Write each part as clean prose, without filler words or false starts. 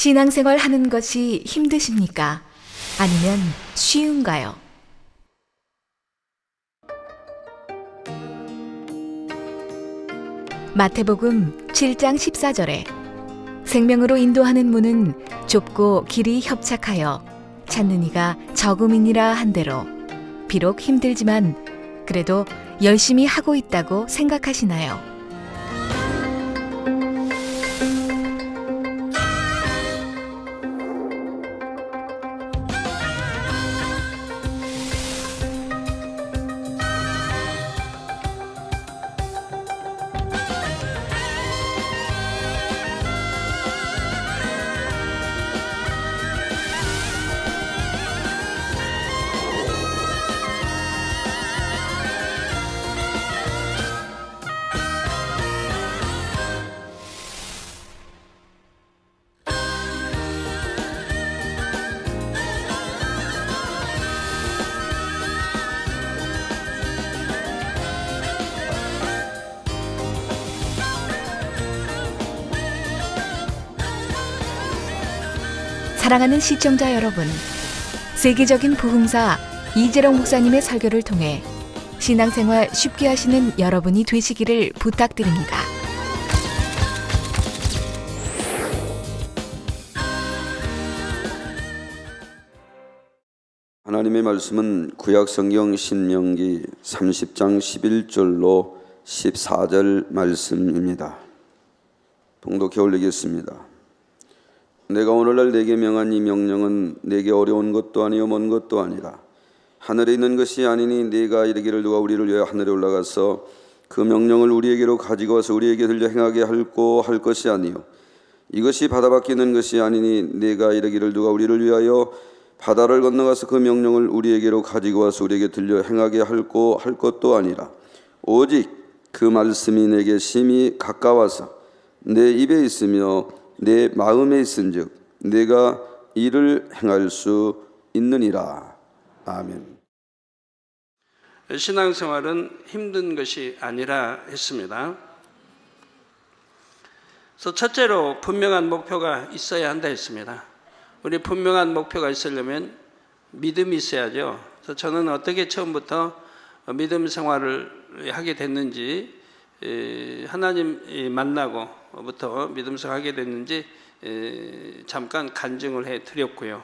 신앙생활 하는 것이 힘드십니까? 아니면 쉬운가요? 마태복음 7장 14절에 생명으로 인도하는 문은 좁고 길이 협착하여 찾는 이가 적음이니라 한 대로 비록 힘들지만 그래도 열심히 하고 있다고 생각하시나요? 사랑하는 시청자 여러분, 세계적인 부흥사 이재롱 목사님의 설교를 통해 신앙생활 쉽게 하시는 여러분이 되시기를 부탁드립니다. 하나님의 말씀은 구약성경 신명기 30장 11절로 14절 말씀입니다. 봉독해 올리겠습니다. 내가 오늘날 네게 명한 이 명령은 네게 어려운 것도 아니요 먼 것도 아니라 하늘에 있는 것이 아니니 네가 이르기를 누가 우리를 위하여 하늘에 올라가서 그 명령을 우리에게로 가지고 와서 우리에게 들려 행하게 할고 할 것이 아니요 이것이 바다밖에 있는 것이 아니니 네가 이르기를 누가 우리를 위하여 바다를 건너가서 그 명령을 우리에게로 가지고 와서 우리에게 들려 행하게 할고 할 것도 아니라 오직 그 말씀이 내게 심히 가까워서 내 입에 있으며 내 마음에 있은즉 내가 이를 행할 수 있느니라. 아멘. 신앙생활은 힘든 것이 아니라 했습니다. 그래서 첫째로 분명한 목표가 있어야 한다 했습니다. 우리 분명한 목표가 있으려면 믿음이 있어야죠. 그래서 저는 어떻게 처음부터 믿음 생활을 하게 됐는지, 하나님 만나고부터 믿음 생활하게 됐는지 잠깐 간증을 해드렸고요.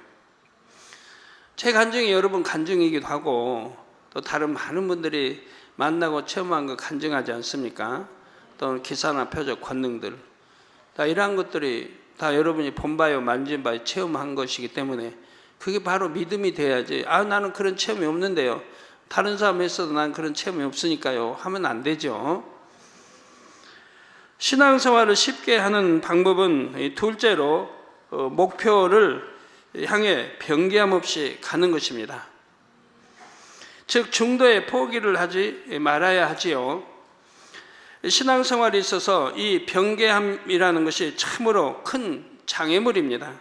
제 간증이 여러분 간증이기도 하고 또 다른 많은 분들이 만나고 체험한 거 간증하지 않습니까? 또 기사나 표적, 권능들 다 이러한 것들이 다 여러분이 본바요, 만진바요, 체험한 것이기 때문에 그게 바로 믿음이 돼야지. 나는 그런 체험이 없는데요, 다른 사람 했어도 난 그런 체험이 없으니까요 하면 안 되죠. 신앙생활을 쉽게 하는 방법은 둘째로 목표를 향해 변개함 없이 가는 것입니다. 즉 중도에 포기를 하지 말아야 하지요. 신앙생활에 있어서 이 변개함이라는 것이 참으로 큰 장애물입니다.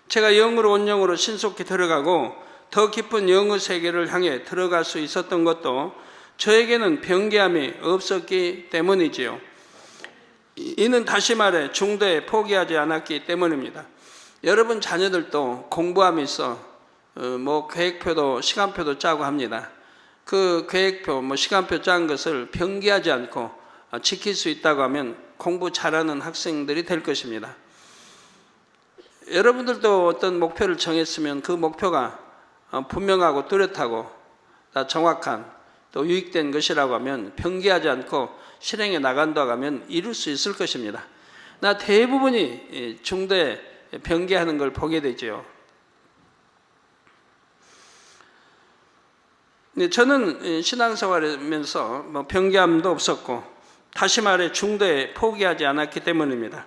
제가 영으로 온영으로 신속히 들어가고 더 깊은 영의 세계를 향해 들어갈 수 있었던 것도 저에게는 변개함이 없었기 때문이지요. 이는 다시 말해 중도에 포기하지 않았기 때문입니다. 여러분 자녀들도 공부함이 있어 계획표도 시간표도 짜고 합니다. 그 계획표 시간표 짠 것을 변개하지 않고 지킬 수 있다고 하면 공부 잘하는 학생들이 될 것입니다. 여러분들도 어떤 목표를 정했으면 그 목표가 분명하고 뚜렷하고 다 정확한 또 유익된 것이라고 하면 변개하지 않고 실행에 나간다고 하면 이룰 수 있을 것입니다. 나 대부분이 중도에 변개하는 걸 보게 되죠. 저는 신앙생활하면서 변개함도 없었고 다시 말해 중도에 포기하지 않았기 때문입니다.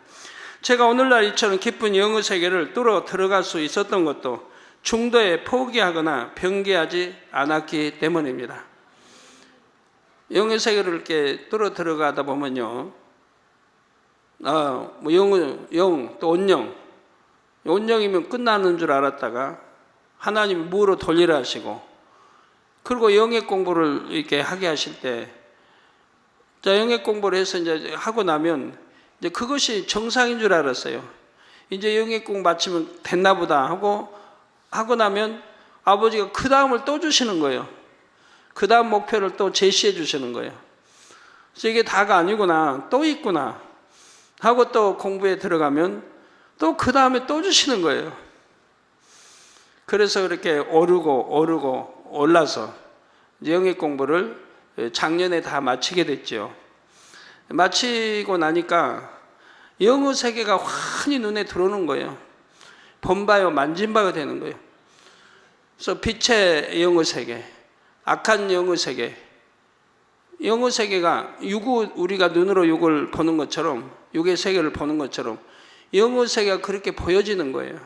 제가 오늘날 이처럼 깊은 영의 세계를 뚫어 들어갈 수 있었던 것도 중도에 포기하거나 변개하지 않았기 때문입니다. 영의 세계를 이렇게 뚫어 들어가다 보면요, 영, 또 온영, 온영이면 끝나는 줄 알았다가 하나님이 무로 돌리라 하시고, 그리고 영의 공부를 이렇게 하게 하실 때, 영의 공부를 해서 이제 하고 나면 이제 그것이 정상인 줄 알았어요. 이제 영예국 마치면 됐나 보다 하고 나면 아버지가 그 다음을 또 주시는 거예요. 그 다음 목표를 또 제시해 주시는 거예요. 그래서 이게 다가 아니구나, 또 있구나 하고 또 공부에 들어가면 또 그 다음에 또 주시는 거예요. 그래서 그렇게 오르고 올라서 영예 공부를 작년에 다 마치게 됐죠. 마치고 나니까 영어 세계가 환히 눈에 들어오는 거예요. 본바요 만진바가 되는 거예요. 그래서 빛의 영어 세계, 악한 영어 세계, 영어 세계가 우리가 눈으로 육을 보는 것처럼, 육의 세계를 보는 것처럼 영어 세계가 그렇게 보여지는 거예요.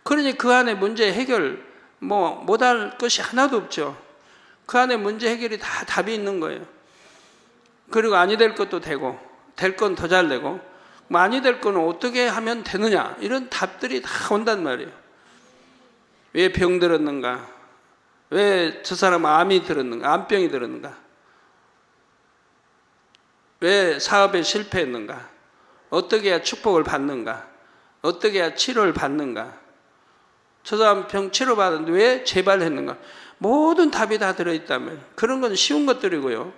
그러니 그 안에 문제 해결 못할 것이 하나도 없죠. 그 안에 문제 해결이 다 답이 있는 거예요. 그리고 아니 될 것도 되고, 될 건 더 잘 되고, 아니 될 거는 어떻게 하면 되느냐, 이런 답들이 다 온단 말이에요. 왜 병 들었는가? 왜 저 사람은 암이 들었는가? 암병이 들었는가? 왜 사업에 실패했는가? 어떻게 해야 축복을 받는가? 어떻게 해야 치료를 받는가? 저 사람 병 치료받았는데 왜 재발했는가? 모든 답이 다 들어있다면, 그런 건 쉬운 것들이고요.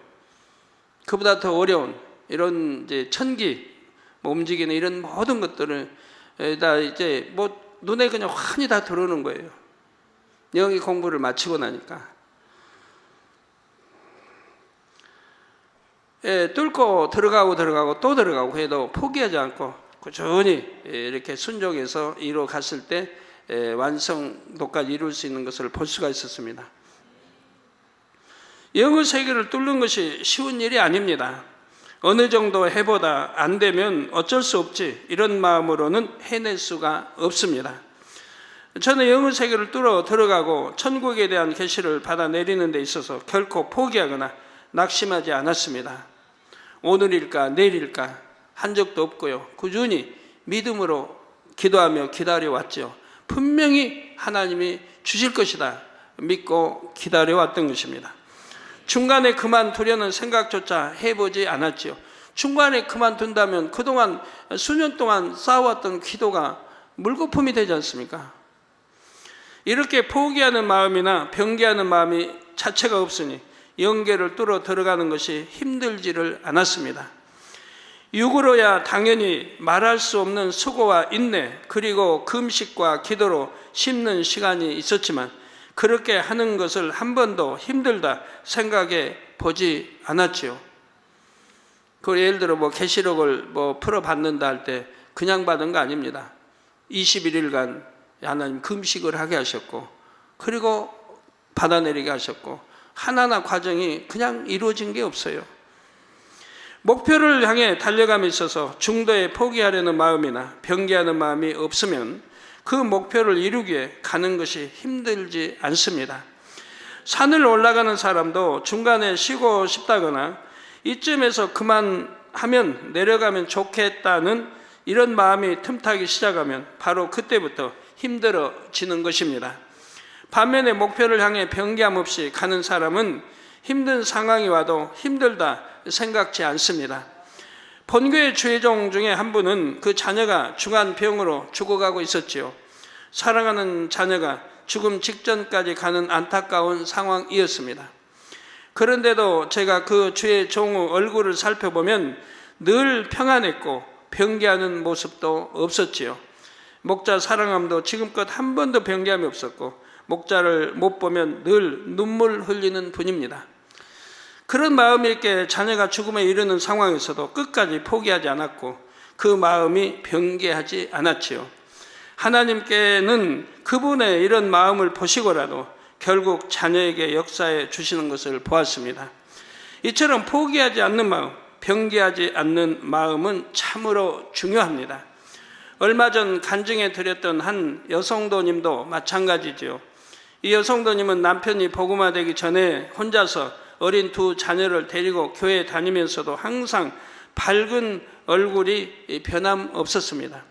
그보다 더 어려운 이런 이제 천기 움직이는 이런 모든 것들을 다 이제 눈에 그냥 환히 다 들어오는 거예요. 영의 공부를 마치고 나니까. 뚫고 들어가고 또 들어가고 해도 포기하지 않고 꾸준히 이렇게 순종해서 이루어 갔을 때 완성도까지 이룰 수 있는 것을 볼 수가 있었습니다. 영어 세계를 뚫는 것이 쉬운 일이 아닙니다. 어느 정도 해보다 안 되면 어쩔 수 없지, 이런 마음으로는 해낼 수가 없습니다. 저는 영어 세계를 뚫어 들어가고 천국에 대한 계시를 받아내리는 데 있어서 결코 포기하거나 낙심하지 않았습니다. 오늘일까 내일일까 한 적도 없고요. 꾸준히 믿음으로 기도하며 기다려왔죠. 분명히 하나님이 주실 것이다 믿고 기다려왔던 것입니다. 중간에 그만두려는 생각조차 해보지 않았지요. 중간에 그만둔다면 그동안 수년 동안 쌓아왔던 기도가 물거품이 되지 않습니까? 이렇게 포기하는 마음이나 변개하는 마음이 자체가 없으니 영계를 뚫어 들어가는 것이 힘들지를 않았습니다. 육으로야 당연히 말할 수 없는 수고와 인내, 그리고 금식과 기도로 심는 시간이 있었지만 그렇게 하는 것을 한 번도 힘들다 생각해 보지 않았지요. 예를 들어 계시록을 풀어 받는다 할 때 그냥 받은 거 아닙니다. 21일간 하나님 금식을 하게 하셨고, 그리고 받아내리게 하셨고, 하나하나 과정이 그냥 이루어진 게 없어요. 목표를 향해 달려감에 있어서 중도에 포기하려는 마음이나 변개하는 마음이 없으면 그 목표를 이루기에 가는 것이 힘들지 않습니다. 산을 올라가는 사람도 중간에 쉬고 싶다거나 이쯤에서 그만하면 내려가면 좋겠다는 이런 마음이 틈타기 시작하면 바로 그때부터 힘들어지는 것입니다. 반면에 목표를 향해 변개함 없이 가는 사람은 힘든 상황이 와도 힘들다 생각지 않습니다. 본교의 주의종 중에 한 분은 그 자녀가 중환병으로 죽어가고 있었지요. 사랑하는 자녀가 죽음 직전까지 가는 안타까운 상황이었습니다. 그런데도 제가 그 주의 종의 얼굴을 살펴보면 늘 평안했고 변개하는 모습도 없었지요. 목자 사랑함도 지금껏 한 번도 변개함이 없었고 목자를 못 보면 늘 눈물 흘리는 분입니다. 그런 마음이 있게 자녀가 죽음에 이르는 상황에서도 끝까지 포기하지 않았고 그 마음이 변개하지 않았지요. 하나님께는 그분의 이런 마음을 보시고라도 결국 자녀에게 역사해 주시는 것을 보았습니다. 이처럼 포기하지 않는 마음, 변개하지 않는 마음은 참으로 중요합니다. 얼마 전 간증해 드렸던 한 여성도님도 마찬가지죠. 이 여성도님은 남편이 복음화되기 전에 혼자서 어린 두 자녀를 데리고 교회에 다니면서도 항상 밝은 얼굴이 변함없었습니다.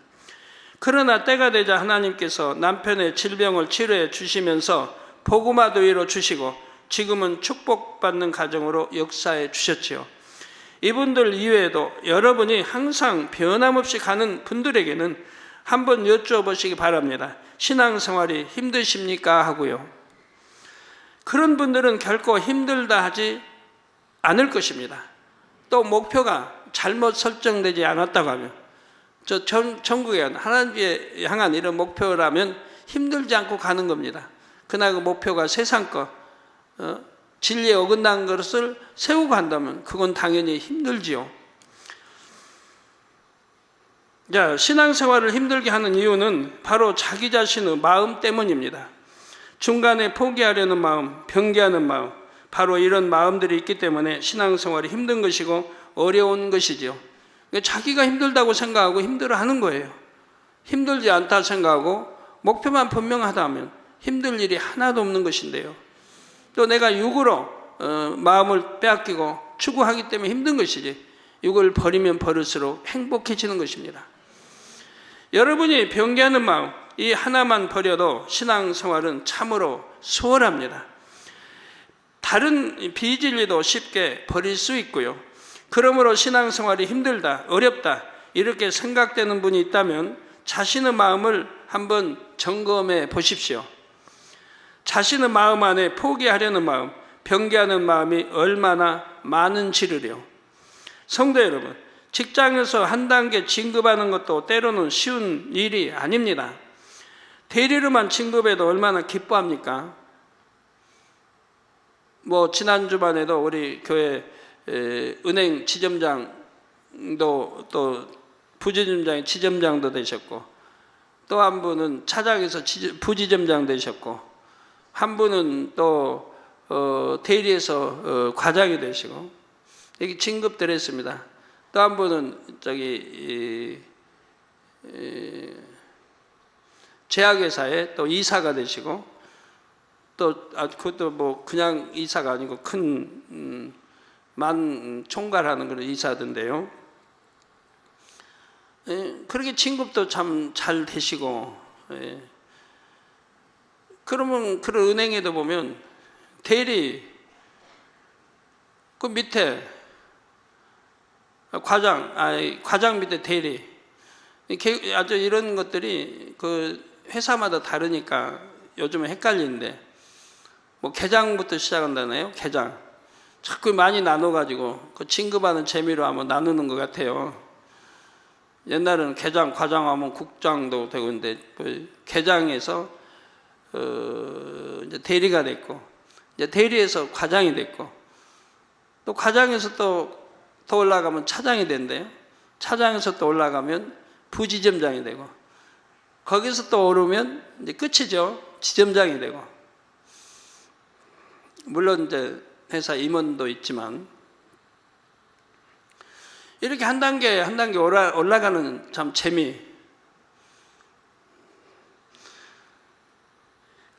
그러나 때가 되자 하나님께서 남편의 질병을 치료해 주시면서 복음화도 이루어 주시고 지금은 축복받는 가정으로 역사해 주셨지요. 이분들 이외에도 여러분이 항상 변함없이 가는 분들에게는 한번 여쭤보시기 바랍니다. 신앙생활이 힘드십니까? 하고요. 그런 분들은 결코 힘들다 하지 않을 것입니다. 또 목표가 잘못 설정되지 않았다고 하면, 전국에 하나님께 향한 이런 목표라면 힘들지 않고 가는 겁니다. 그러나 그 목표가 세상 것, 진리에 어긋난 것을 세우고 한다면 그건 당연히 힘들지요. 자, 신앙생활을 힘들게 하는 이유는 바로 자기 자신의 마음 때문입니다. 중간에 포기하려는 마음, 변개하는 마음, 바로 이런 마음들이 있기 때문에 신앙생활이 힘든 것이고 어려운 것이지요. 자기가 힘들다고 생각하고 힘들어하는 거예요. 힘들지 않다 생각하고 목표만 분명하다면 힘들 일이 하나도 없는 것인데요. 또 내가 육으로 마음을 빼앗기고 추구하기 때문에 힘든 것이지, 육을 버리면 버릴수록 행복해지는 것입니다. 여러분이 변개하는 마음, 이 하나만 버려도 신앙생활은 참으로 수월합니다. 다른 비진리도 쉽게 버릴 수 있고요. 그러므로 신앙생활이 힘들다, 어렵다 이렇게 생각되는 분이 있다면 자신의 마음을 한번 점검해 보십시오. 자신의 마음 안에 포기하려는 마음, 변개하는 마음이 얼마나 많은지를요. 성도 여러분, 직장에서 한 단계 진급하는 것도 때로는 쉬운 일이 아닙니다. 대리로만 진급해도 얼마나 기뻐합니까? 지난 주말에도 우리 교회 은행 지점장도, 또 부지점장이 지점장도 되셨고, 또 한 분은 차장에서 부지점장 되셨고, 한 분은 또 대리에서 과장이 되시고, 여기 진급들 했습니다. 또 한 분은 제약회사에 또 이사가 되시고, 또 그것도 그냥 이사가 아니고 큰 만 총괄하는 그런 이사던데요. 그렇게 진급도 참 잘 되시고, 그러면 그런 은행에도 보면 대리 그 밑에 과장 밑에 대리, 아주 이런 것들이 그 회사마다 다르니까 요즘은 헷갈리는데, 계장부터 시작한다네요. 계장 자꾸 많이 나눠가지고 그 진급하는 재미로 한번 나누는 것 같아요. 옛날에는 계장, 과장하면 국장도 되고 있는데, 계장에서 이제 대리가 됐고, 이제 대리에서 과장이 됐고, 또 과장에서 또 더 올라가면 차장이 된대요. 차장에서 또 올라가면 부지점장이 되고, 거기서 또 오르면 이제 끝이죠. 지점장이 되고. 물론 이제 회사 임원도 있지만, 이렇게 한 단계 한 단계 올라가는 참 재미.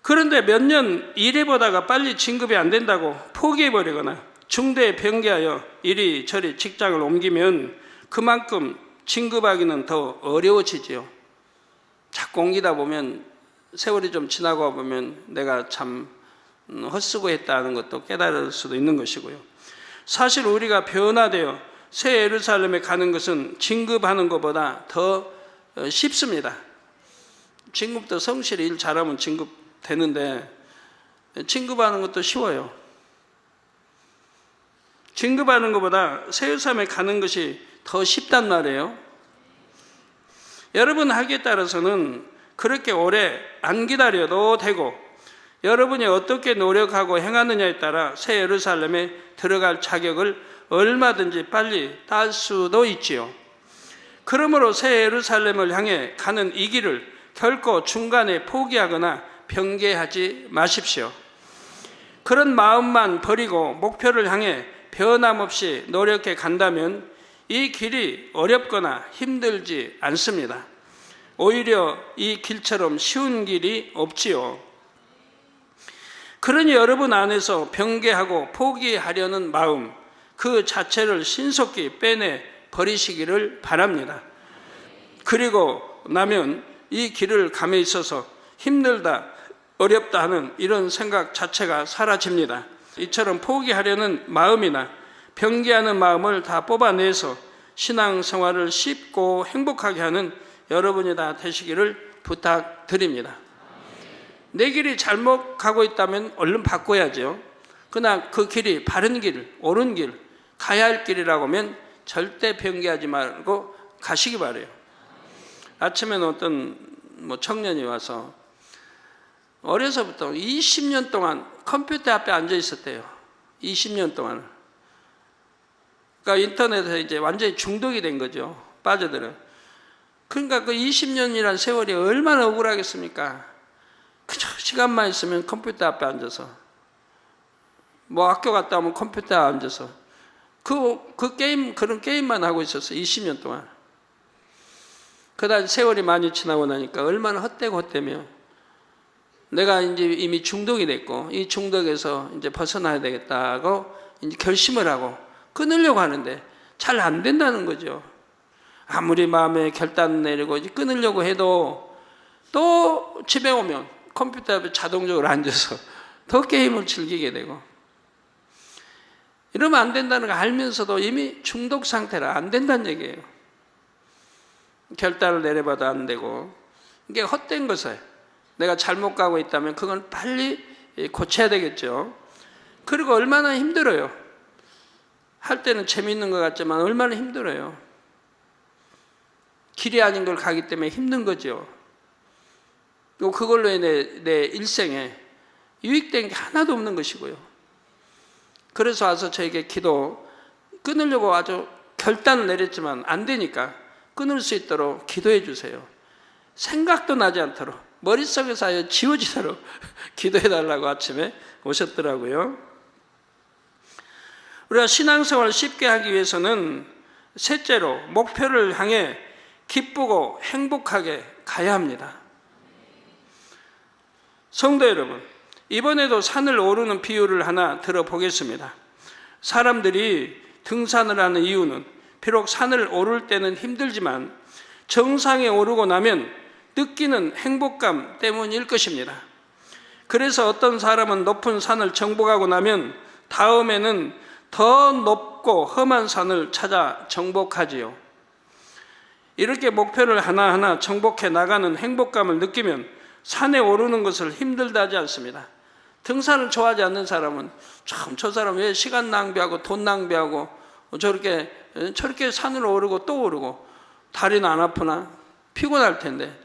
그런데 몇 년 일해보다가 빨리 진급이 안 된다고 포기해버리거나 중대에 변개하여 이리저리 직장을 옮기면 그만큼 진급하기는 더 어려워지지요. 자꾸 옮기다 보면, 세월이 좀 지나고 보면 내가 참 헛수고 했다는 것도 깨달을 수도 있는 것이고요. 사실 우리가 변화되어 새 예루살렘에 가는 것은 진급하는 것보다 더 쉽습니다. 진급도 성실히 일 잘하면 진급되는데, 진급하는 것도 쉬워요. 진급하는 것보다 새 예루살렘에 가는 것이 더 쉽단 말이에요. 여러분 하기에 따라서는 그렇게 오래 안 기다려도 되고, 여러분이 어떻게 노력하고 행하느냐에 따라 새 예루살렘에 들어갈 자격을 얼마든지 빨리 딸 수도 있지요. 그러므로 새 예루살렘을 향해 가는 이 길을 결코 중간에 포기하거나 변개하지 마십시오. 그런 마음만 버리고 목표를 향해 변함없이 노력해 간다면 이 길이 어렵거나 힘들지 않습니다. 오히려 이 길처럼 쉬운 길이 없지요. 그러니 여러분 안에서 변개하고 포기하려는 마음, 그 자체를 신속히 빼내 버리시기를 바랍니다. 그리고 나면 이 길을 감에 있어서 힘들다, 어렵다 하는 이런 생각 자체가 사라집니다. 이처럼 포기하려는 마음이나 변개하는 마음을 다 뽑아내서 신앙생활을 쉽고 행복하게 하는 여러분이 다 되시기를 부탁드립니다. 내 길이 잘못 가고 있다면 얼른 바꿔야죠. 그러나 그 길이 바른 길, 옳은 길, 가야 할 길이라고 하면 절대 변개하지 말고 가시기 바래요. 아침에는 어떤 청년이 와서 어려서부터 20년 동안 컴퓨터 앞에 앉아 있었대요. 20년 동안. 그러니까 인터넷에 이제 완전히 중독이 된 거죠. 빠져들어. 그러니까 그 20년이란 세월이 얼마나 억울하겠습니까? 그저 시간만 있으면 컴퓨터 앞에 앉아서, 학교 갔다 오면 컴퓨터에 앉아서 그런 게임만 하고 있었어요. 20년 동안. 그다음 세월이 많이 지나고 나니까 얼마나 헛되고 헛되며 내가 이제 이미 중독이 됐고 이 중독에서 이제 벗어나야 되겠다고 이제 결심을 하고 끊으려고 하는데 잘 안 된다는 거죠. 아무리 마음에 결단 내리고 이제 끊으려고 해도 또 집에 오면 컴퓨터 앞에 자동적으로 앉아서 더 게임을 즐기게 되고, 이러면 안 된다는 거 알면서도 이미 중독 상태라 안 된다는 얘기예요. 결단을 내려봐도 안 되고, 이게 헛된 것을 내가 잘못 가고 있다면 그건 빨리 고쳐야 되겠죠. 그리고 얼마나 힘들어요. 할 때는 재미있는 것 같지만 얼마나 힘들어요. 길이 아닌 걸 가기 때문에 힘든 거죠. 그걸로 내 일생에 유익된 게 하나도 없는 것이고요. 그래서 와서 저에게 기도 끊으려고 아주 결단을 내렸지만 안 되니까 끊을 수 있도록 기도해 주세요. 생각도 나지 않도록 머릿속에서 아예 지워지도록 기도해 달라고 아침에 오셨더라고요. 우리가 신앙생활을 쉽게 하기 위해서는 셋째로 목표를 향해 기쁘고 행복하게 가야 합니다. 성도 여러분, 이번에도 산을 오르는 비유를 하나 들어보겠습니다. 사람들이 등산을 하는 이유는 비록 산을 오를 때는 힘들지만 정상에 오르고 나면 느끼는 행복감 때문일 것입니다. 그래서 어떤 사람은 높은 산을 정복하고 나면 다음에는 더 높고 험한 산을 찾아 정복하지요. 이렇게 목표를 하나하나 정복해 나가는 행복감을 느끼면 산에 오르는 것을 힘들다 하지 않습니다. 등산을 좋아하지 않는 사람은 참 저 사람 왜 시간 낭비하고 돈 낭비하고 저렇게 산을 오르고 또 오르고 다리는 안 아프나 피곤할 텐데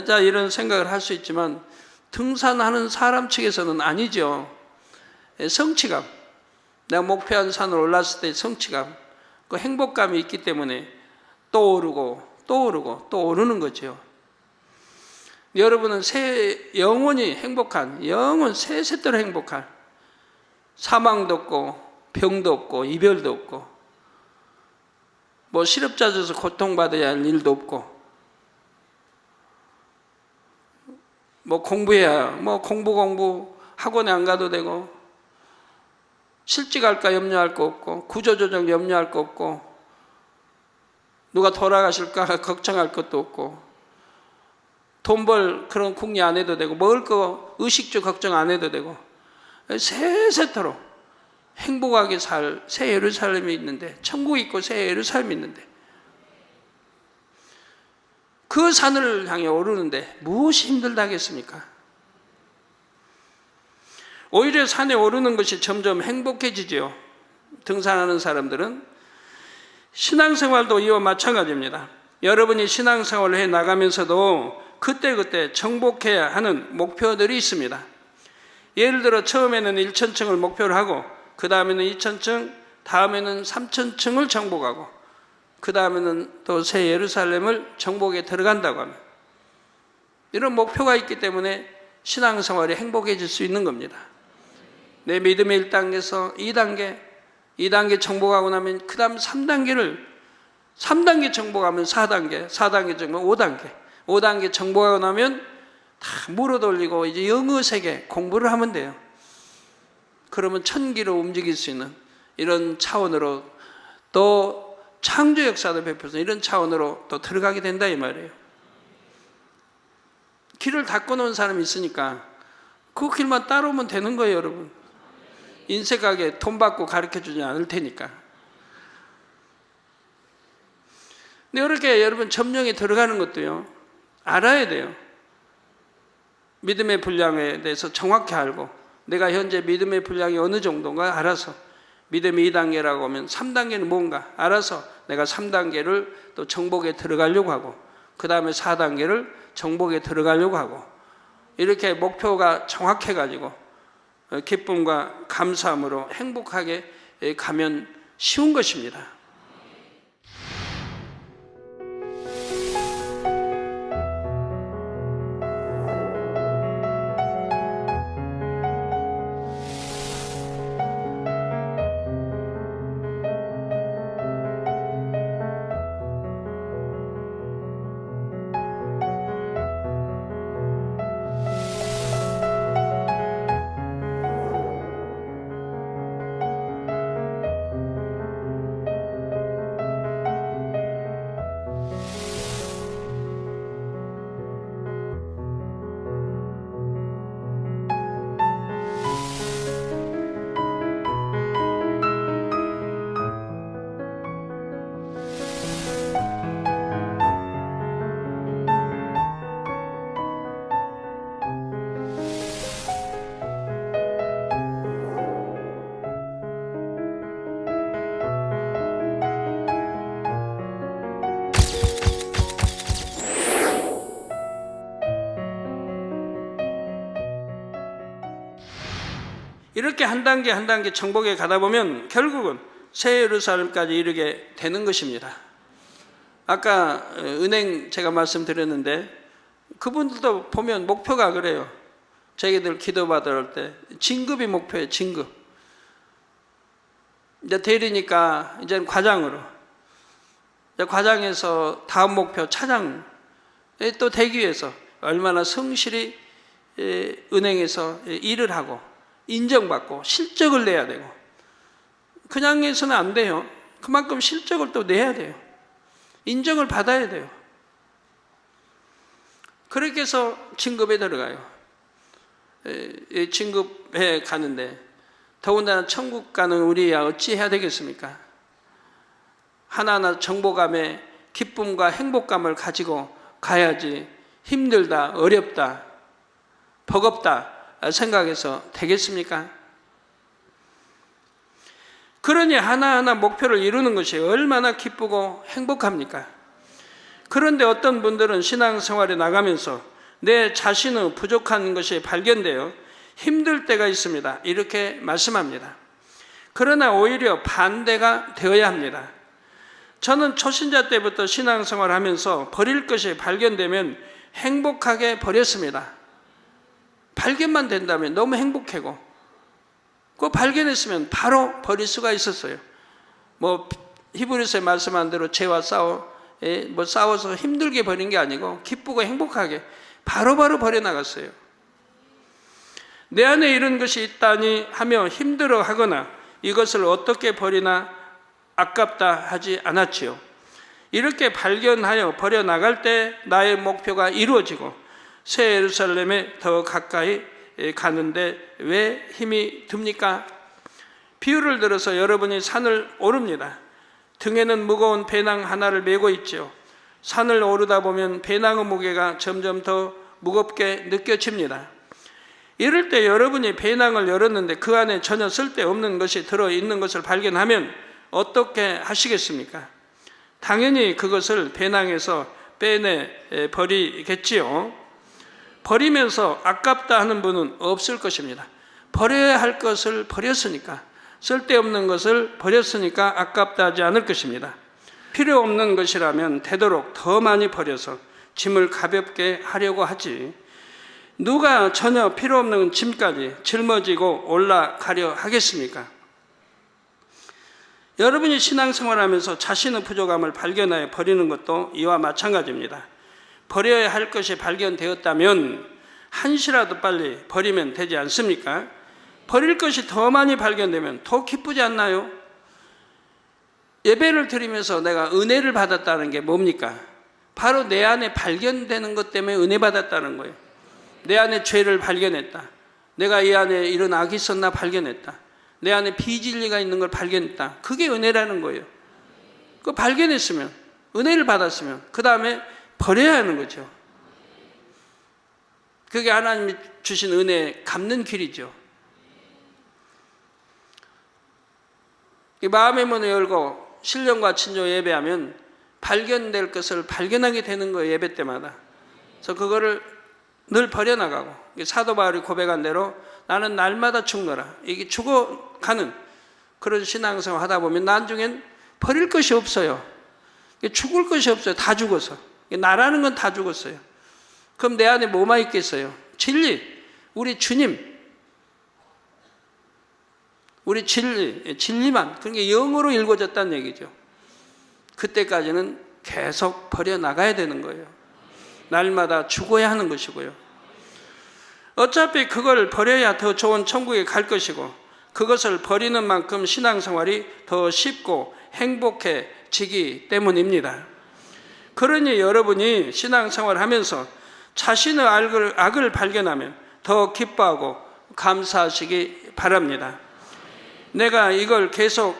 자 이런 생각을 할 수 있지만 등산하는 사람 측에서는 아니죠. 성취감, 내가 목표한 산을 올랐을 때의 성취감, 그 행복감이 있기 때문에 또 오르고 또 오르고 또 오르는 거죠. 여러분은 영원히 행복한, 영원 세세대로 행복한, 사망도 없고 병도 없고 이별도 없고 시럽 잦아서 고통받아야 할 일도 없고 공부해야 공부 학원에 안 가도 되고 실직할까 염려할 거 없고 구조조정 염려할 거 없고 누가 돌아가실까 걱정할 것도 없고 돈 벌 그런 궁리 안 해도 되고 먹을 거 의식주 걱정 안 해도 되고 세세토록 행복하게 살 새 예루살렘이 있는데, 천국이 있고 새 예루살렘이 있는데 그 산을 향해 오르는데 무엇이 힘들다 하겠습니까? 오히려 산에 오르는 것이 점점 행복해지죠. 등산하는 사람들은. 신앙생활도 이와 마찬가지입니다. 여러분이 신앙생활을 해 나가면서도 그때그때 정복해야 하는 목표들이 있습니다. 예를 들어 처음에는 1,000층을 목표로 하고 그 다음에는 2,000층, 다음에는 3,000층을 정복하고 그 다음에는 또 새 예루살렘을 정복에 들어간다고 합니다. 이런 목표가 있기 때문에 신앙생활이 행복해질 수 있는 겁니다. 내 믿음의 1단계에서 2단계 정복하고 나면 그 다음 3단계 정복하면 4단계 정복 5단계 정복하고 나면 다 물어돌리고 이제 영어 세계 공부를 하면 돼요. 그러면 천기로 움직일 수 있는 이런 차원으로 또 창조 역사도 베풀어서 이런 차원으로 또 들어가게 된다 이 말이에요. 길을 닦고 놓은 사람이 있으니까 그 길만 따라오면 되는 거예요, 여러분. 인색하게 돈 받고 가르쳐 주지 않을 테니까. 근데 이렇게 여러분 점령에 들어가는 것도요, 알아야 돼요. 믿음의 분량에 대해서 정확히 알고, 내가 현재 믿음의 분량이 어느 정도인가 알아서, 믿음이 2단계라고 하면 3단계는 뭔가 알아서 내가 3단계를 또 정복에 들어가려고 하고, 그 다음에 4단계를 정복에 들어가려고 하고, 이렇게 목표가 정확해가지고 기쁨과 감사함으로 행복하게 가면 쉬운 것입니다. 이렇게 한 단계 한 단계 정복에 가다 보면 결국은 새 예루살렘까지 이르게 되는 것입니다. 아까 은행 제가 말씀드렸는데, 그분들도 보면 목표가 그래요. 자기들 기도받을 때 진급이 목표예요. 진급. 이제 대리니까 이제는 과장으로, 이제 과장에서 다음 목표 차장에 또 되기 위해서 얼마나 성실히 은행에서 일을 하고 인정받고 실적을 내야 되고, 그냥 해서는 안 돼요. 그만큼 실적을 또 내야 돼요. 인정을 받아야 돼요. 그렇게 해서 진급에 들어가요. 진급해 가는데, 더군다나 천국 가는 우리야 어찌 해야 되겠습니까? 하나하나 정복감에 기쁨과 행복감을 가지고 가야지 힘들다, 어렵다, 버겁다 생각해서 되겠습니까? 그러니 하나하나 목표를 이루는 것이 얼마나 기쁘고 행복합니까? 그런데 어떤 분들은 신앙생활에 나가면서 내 자신의 부족한 것이 발견되어 힘들 때가 있습니다. 이렇게 말씀합니다. 그러나 오히려 반대가 되어야 합니다. 저는 초신자 때부터 신앙생활을 하면서 버릴 것이 발견되면 행복하게 버렸습니다. 발견만 된다면 너무 행복하고, 그거 발견했으면 바로 버릴 수가 있었어요. 뭐 히브리서에 말씀한 대로 죄와 싸워서 힘들게 버린 게 아니고 기쁘고 행복하게 바로바로 버려나갔어요. 내 안에 이런 것이 있다니 하며 힘들어 하거나 이것을 어떻게 버리나 아깝다 하지 않았지요. 이렇게 발견하여 버려나갈 때 나의 목표가 이루어지고 새 예루살렘에 더 가까이 가는데 왜 힘이 듭니까? 비유를 들어서 여러분이 산을 오릅니다. 등에는 무거운 배낭 하나를 메고 있죠. 산을 오르다 보면 배낭의 무게가 점점 더 무겁게 느껴집니다. 이럴 때 여러분이 배낭을 열었는데 그 안에 전혀 쓸데없는 것이 들어있는 것을 발견하면 어떻게 하시겠습니까? 당연히 그것을 배낭에서 빼내 버리겠지요. 버리면서 아깝다 하는 분은 없을 것입니다. 버려야 할 것을 버렸으니까, 쓸데없는 것을 버렸으니까 아깝다 하지 않을 것입니다. 필요 없는 것이라면 되도록 더 많이 버려서 짐을 가볍게 하려고 하지, 누가 전혀 필요 없는 짐까지 짊어지고 올라가려 하겠습니까? 여러분이 신앙생활하면서 자신의 부족함을 발견하여 버리는 것도 이와 마찬가지입니다. 버려야 할 것이 발견되었다면 한시라도 빨리 버리면 되지 않습니까? 버릴 것이 더 많이 발견되면 더 기쁘지 않나요? 예배를 드리면서 내가 은혜를 받았다는 게 뭡니까? 바로 내 안에 발견되는 것 때문에 은혜 받았다는 거예요. 내 안에 죄를 발견했다. 내가 이 안에 이런 악이 있었나 발견했다. 내 안에 비진리가 있는 걸 발견했다. 그게 은혜라는 거예요. 그거 발견했으면 은혜를 받았으면 그 다음에 버려야 하는 거죠. 그게 하나님이 주신 은혜 갚는 길이죠. 이 마음의 문을 열고 신령과 친조 예배하면 발견될 것을 발견하게 되는 거예요. 예배 때마다. 그래서 그거를 늘 버려나가고, 사도 바울이 고백한 대로 나는 날마다 죽노라, 이게 죽어가는 그런 신앙생활 하다 보면 나중엔 버릴 것이 없어요. 죽을 것이 없어요. 다 죽어서. 나라는 건 다 죽었어요. 그럼 내 안에 뭐만 있겠어요? 진리, 우리 주님, 우리 진리만, 그게 영으로 일궈졌다는 얘기죠. 그때까지는 계속 버려나가야 되는 거예요. 날마다 죽어야 하는 것이고요. 어차피 그걸 버려야 더 좋은 천국에 갈 것이고, 그것을 버리는 만큼 신앙생활이 더 쉽고 행복해지기 때문입니다. 그러니 여러분이 신앙생활 하면서 자신의 악을 발견하면 더 기뻐하고 감사하시기 바랍니다. 내가 이걸 계속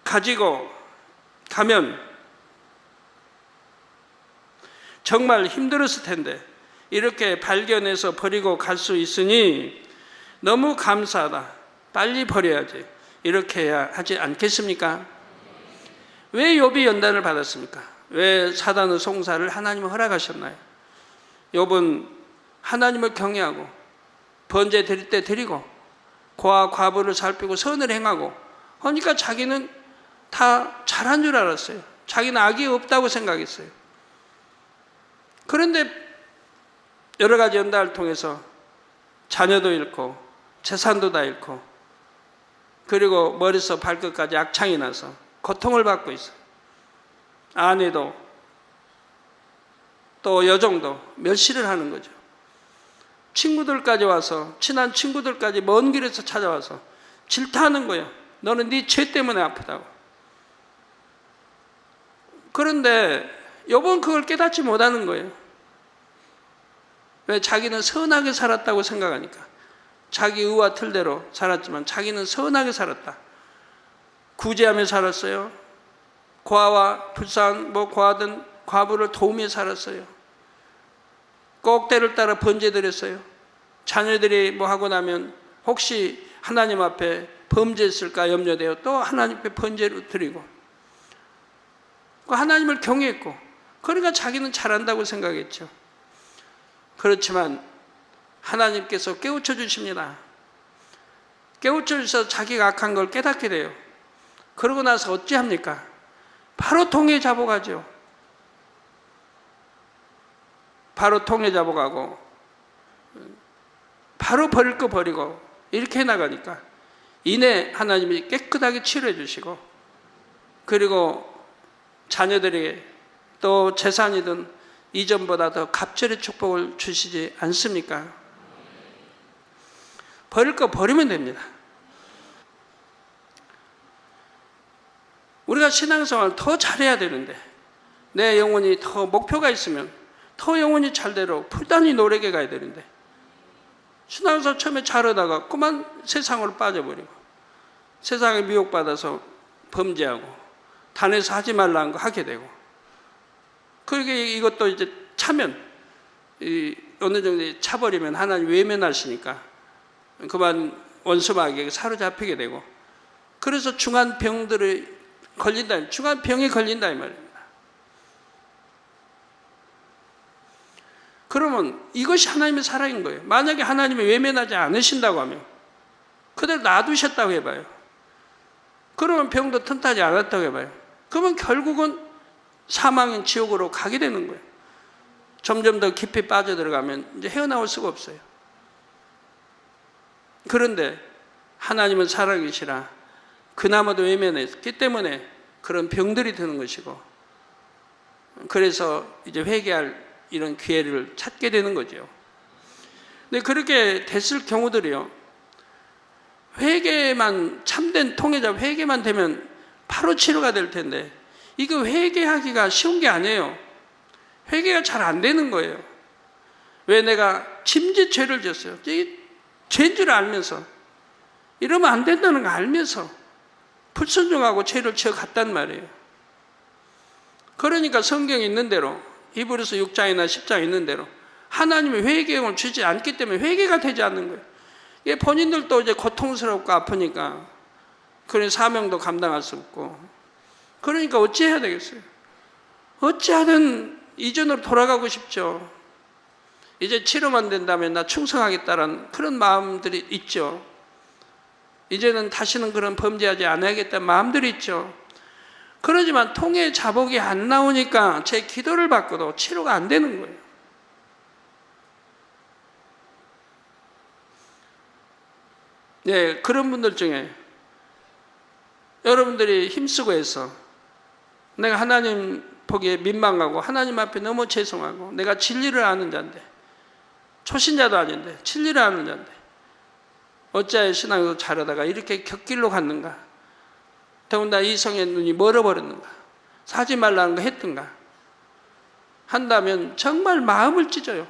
가지고 가면 정말 힘들었을 텐데 이렇게 발견해서 버리고 갈 수 있으니 너무 감사하다, 빨리 버려야지, 이렇게 해야 하지 않겠습니까? 왜 욥이 연단을 받았습니까? 왜 사단의 송사를 하나님은 허락하셨나요? 욥은 하나님을 경외하고 번제 드릴 때 드리고 고아 과부를 살피고 선을 행하고 그러니까 자기는 다 잘한 줄 알았어요. 자기는 악이 없다고 생각했어요. 그런데 여러 가지 연단을 통해서 자녀도 잃고 재산도 다 잃고 그리고 머리에서 발끝까지 악창이 나서 고통을 받고 있어요. 아내도 또 여종도 멸시를 하는 거죠. 친구들까지 와서, 친한 친구들까지 먼 길에서 찾아와서 질타하는 거예요. 너는 네 죄 때문에 아프다고. 그런데 욥은 그걸 깨닫지 못하는 거예요. 왜? 자기는 선하게 살았다고 생각하니까. 자기 의와 틀대로 살았지만 자기는 선하게 살았다. 구제하며 살았어요. 고아와 불쌍한 고아든 과부를 도우며 살았어요. 꼭 때를 따라 번제 드렸어요. 자녀들이 뭐 하고 나면 혹시 하나님 앞에 범죄했을까 염려되어 또 하나님 앞에 번제를 드리고 하나님을 경외했고, 그러니까 자기는 잘한다고 생각했죠. 그렇지만 하나님께서 깨우쳐 주십니다. 깨우쳐 주셔서 자기가 악한 걸 깨닫게 돼요. 그러고 나서 어찌합니까? 바로 통에 잡아가죠. 바로 통에 잡아가고 바로 버릴 거 버리고 이렇게 나가니까 이내 하나님이 깨끗하게 치료해 주시고, 그리고 자녀들에게 또 재산이든 이전보다 더 갑절의 축복을 주시지 않습니까? 버릴 거 버리면 됩니다. 우리가 신앙생활을 더 잘해야 되는데, 내 영혼이 더 목표가 있으면 더 영혼이 잘대로 풀단히 노력해 가야 되는데, 신앙생활 처음에 잘하다가 그만 세상으로 빠져버리고 세상에 미혹받아서 범죄하고 단에서 하지 말라는 거 하게 되고, 그러게 이것도 이제 차면 어느 정도 차버리면 하나님 외면하시니까 그만 원수마귀에게 사로잡히게 되고, 그래서 중한 병들이 걸린다, 중한 병에 걸린다 이 말입니다. 그러면 이것이 하나님의 사랑인 거예요. 만약에 하나님이 외면하지 않으신다고 하면 그대로 놔두셨다고 해봐요. 그러면 병도 틈타지 않았다고 해봐요. 그러면 결국은 사망인 지옥으로 가게 되는 거예요. 점점 더 깊이 빠져들어가면 이제 헤어나올 수가 없어요. 그런데 하나님은 사랑이시라 그나마도 외면했기 때문에 그런 병들이 드는 것이고, 그래서 이제 회개할 이런 기회를 찾게 되는 거죠. 근데 그렇게 됐을 경우들이요, 회개만, 참된 통해자 회개만 되면 바로 치료가 될 텐데, 이거 회개하기가 쉬운 게 아니에요. 회개가 잘 안 되는 거예요. 왜? 내가 짐짓 죄를 졌어요. 죄인 줄 알면서, 이러면 안 된다는 거 알면서 불순종하고 죄를 지어갔단 말이에요. 그러니까 성경에 있는 대로 히브리서 6장이나 10장에 있는 대로 하나님이 회개형을 주지 않기 때문에 회개가 되지 않는 거예요. 이게 본인들도 이제 고통스럽고 아프니까 그런 사명도 감당할 수 없고 그러니까 어찌해야 되겠어요? 어찌하든 이전으로 돌아가고 싶죠. 이제 치료만 된다면 나 충성하겠다라는 그런 마음들이 있죠. 이제는 다시는 그런 범죄하지 않아야겠다는 마음들이 있죠. 그러지만 통해 자복이 안 나오니까 제 기도를 받고도 치료가 안 되는 거예요. 네, 그런 분들 중에 여러분들이 힘쓰고 해서 내가 하나님 보기에 민망하고 하나님 앞에 너무 죄송하고 내가 진리를 아는 자인데 초신자도 아닌데 진리를 아는 자인데 어찌하여 신앙을 잘하다가 이렇게 곁길로 갔는가? 더군다나 이성의 눈이 멀어버렸는가? 사지 말라는 거 했던가? 한다면 정말 마음을 찢어요.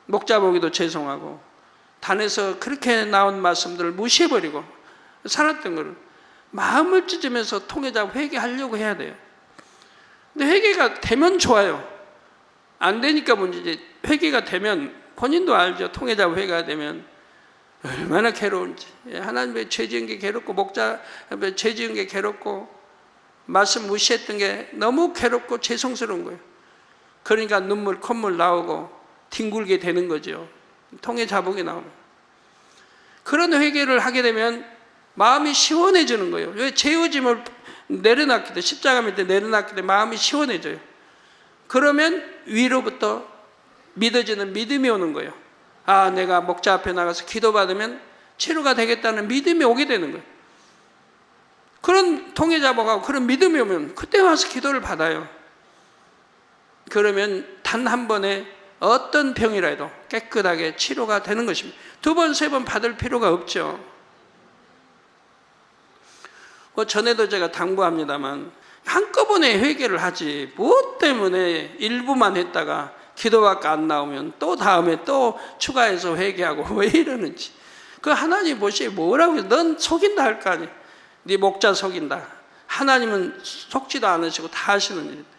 목자 보기도 죄송하고 단에서 그렇게 나온 말씀들을 무시해버리고 살았던 것을 마음을 찢으면서 통해자 회개하려고 해야 돼요. 근데 회개가 되면 좋아요. 안 되니까 문제지. 회개가 되면 본인도 알죠. 통해자 회개가 되면 얼마나 괴로운지. 하나님의 죄 지은 게 괴롭고 목자 죄 지은 게 괴롭고 말씀 무시했던 게 너무 괴롭고 죄송스러운 거예요. 그러니까 눈물 콧물 나오고 뒹굴게 되는 거죠. 통해 자복이 나오면. 그런 회개를 하게 되면 마음이 시원해지는 거예요. 왜 죄의짐을 내려놨기 때문에 십자가 밑에 내려놨기 때문에 마음이 시원해져요. 그러면 위로부터 믿어지는 믿음이 오는 거예요. 아, 내가 목자 앞에 나가서 기도받으면 치료가 되겠다는 믿음이 오게 되는 거예요. 그런 통해 자복하고 그런 믿음이 오면 그때 와서 기도를 받아요. 그러면 단 한 번에 어떤 병이라도 깨끗하게 치료가 되는 것입니다. 두 번, 세 번 받을 필요가 없죠. 전에도 제가 당부합니다만 한꺼번에 회개를 하지 무엇 때문에 일부만 했다가 기도밖에 안 나오면 또 다음에 또 추가해서 회개하고 왜 이러는지. 그 하나님 보시기에 뭐라고 해서 넌 속인다 할 거 아니에요. 네 목자 속인다. 하나님은 속지도 않으시고 다 하시는 일인데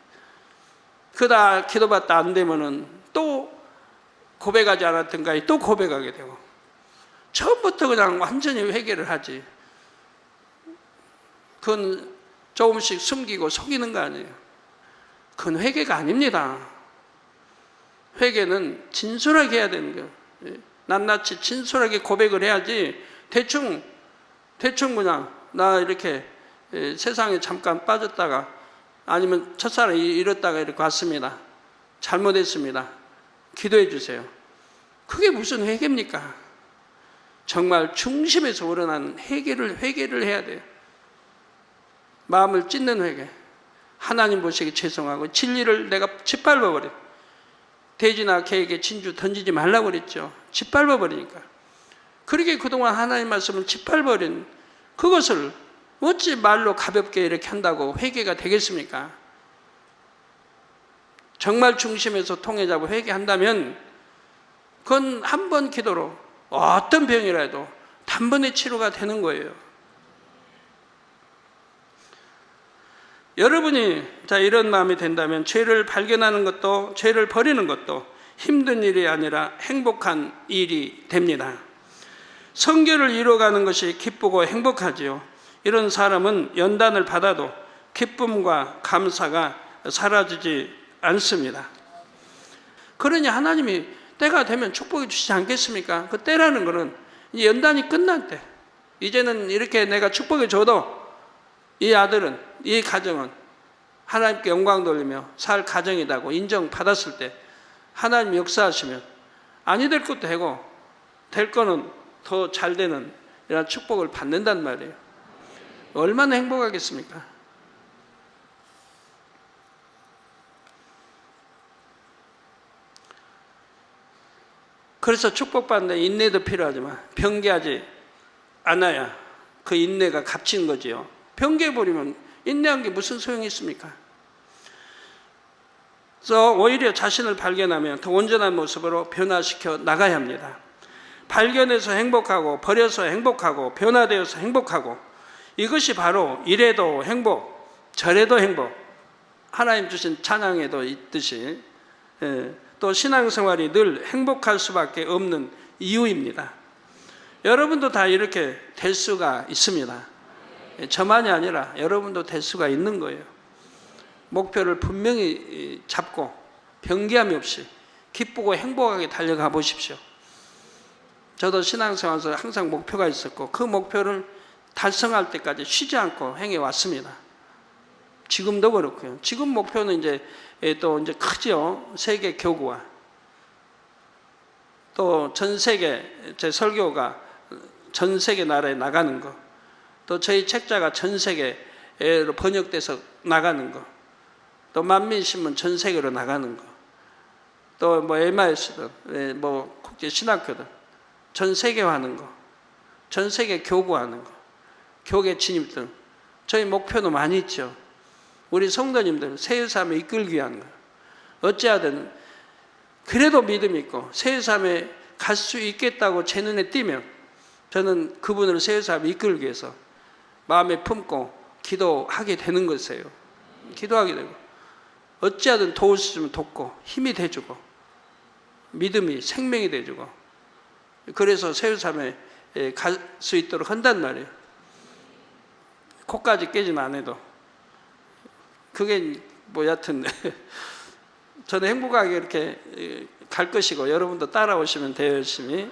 그다 기도받다 안 되면은 또 고백하지 않았던가 또 고백하게 되고 처음부터 그냥 완전히 회개를 하지. 그건 조금씩 숨기고 속이는 거 아니에요. 그건 회개가 아닙니다. 회개는 진솔하게 해야 되는 거예요. 낱낱이 진솔하게 고백을 해야지 대충 그냥 나 이렇게 세상에 잠깐 빠졌다가 아니면 첫사랑 잃었다가 이렇게 왔습니다. 잘못했습니다. 기도해 주세요. 그게 무슨 회개입니까? 정말 중심에서 우러나는 회개를 해야 돼요. 마음을 찢는 회개. 하나님 보시기에 죄송하고 진리를 내가 짓밟아버려. 돼지나 개에게 진주 던지지 말라고 그랬죠. 짓밟아버리니까. 그렇게 그동안 하나님 말씀을 짓밟아버린 그것을 어찌 말로 가볍게 이렇게 한다고 회개가 되겠습니까? 정말 중심에서 통해 잡고 회개한다면 그건 한 번 기도로 어떤 병이라도 단번에 치료가 되는 거예요. 여러분이 이런 마음이 된다면 죄를 발견하는 것도 죄를 버리는 것도 힘든 일이 아니라 행복한 일이 됩니다. 성결을 이루어가는 것이 기쁘고 행복하지요. 이런 사람은 연단을 받아도 기쁨과 감사가 사라지지 않습니다. 그러니 하나님이 때가 되면 축복해 주시지 않겠습니까? 그 때라는 것은 연단이 끝날 때 이제는 이렇게 내가 축복해 줘도 이 아들은 이 가정은 하나님께 영광 돌리며 살 가정이라고 인정받았을 때 하나님 역사하시면 아니 될 것도 되고 될 거는 더 잘 되는 이런 축복을 받는단 말이에요. 얼마나 행복하겠습니까? 그래서 축복받는 데 인내도 필요하지만 변개하지 않아야 그 인내가 값진 거지요. 변개해버리면 인내한 게 무슨 소용이 있습니까? 그래서 오히려 자신을 발견하면 더 온전한 모습으로 변화시켜 나가야 합니다. 발견해서 행복하고 버려서 행복하고 변화되어서 행복하고 이것이 바로 이래도 행복, 절에도 행복, 하나님 주신 찬양에도 있듯이 또 신앙생활이 늘 행복할 수밖에 없는 이유입니다. 여러분도 다 이렇게 될 수가 있습니다. 저만이 아니라 여러분도 될 수가 있는 거예요. 목표를 분명히 잡고 변기함이 없이 기쁘고 행복하게 달려가 보십시오. 저도 신앙생활에서 항상 목표가 있었고 그 목표를 달성할 때까지 쉬지 않고 행해 왔습니다. 지금도 그렇고요. 지금 목표는 이제 크죠. 세계 교구화. 또 전 세계 제 설교가 전 세계 나라에 나가는 거. 또 저희 책자가 전 세계로 번역돼서 나가는 거. 또 만민신문 전 세계로 나가는 거. 또 뭐 MIS든 뭐 국제 신학교든 전 세계화하는 거. 전 세계 교구하는 거. 교계 진입 등 저희 목표도 많이 있죠. 우리 성도님들 세유삼에 이끌기 위한 거. 어찌하든 그래도 믿음이 있고 세유삼에 갈 수 있겠다고 제 눈에 띄면 저는 그분을 세유삼에 이끌기 위해서 마음에 품고 기도하게 되는 것이에요. 기도하게 되고 어찌하든 도울 수 있으면 돕고 힘이 돼주고 믿음이 생명이 돼주고 그래서 세유삼에 갈 수 있도록 한단 말이에요. 코까지 깨지는 안 해도 그게 뭐 여하튼 저는 행복하게 이렇게 갈 것이고 여러분도 따라오시면 돼요. 열심히.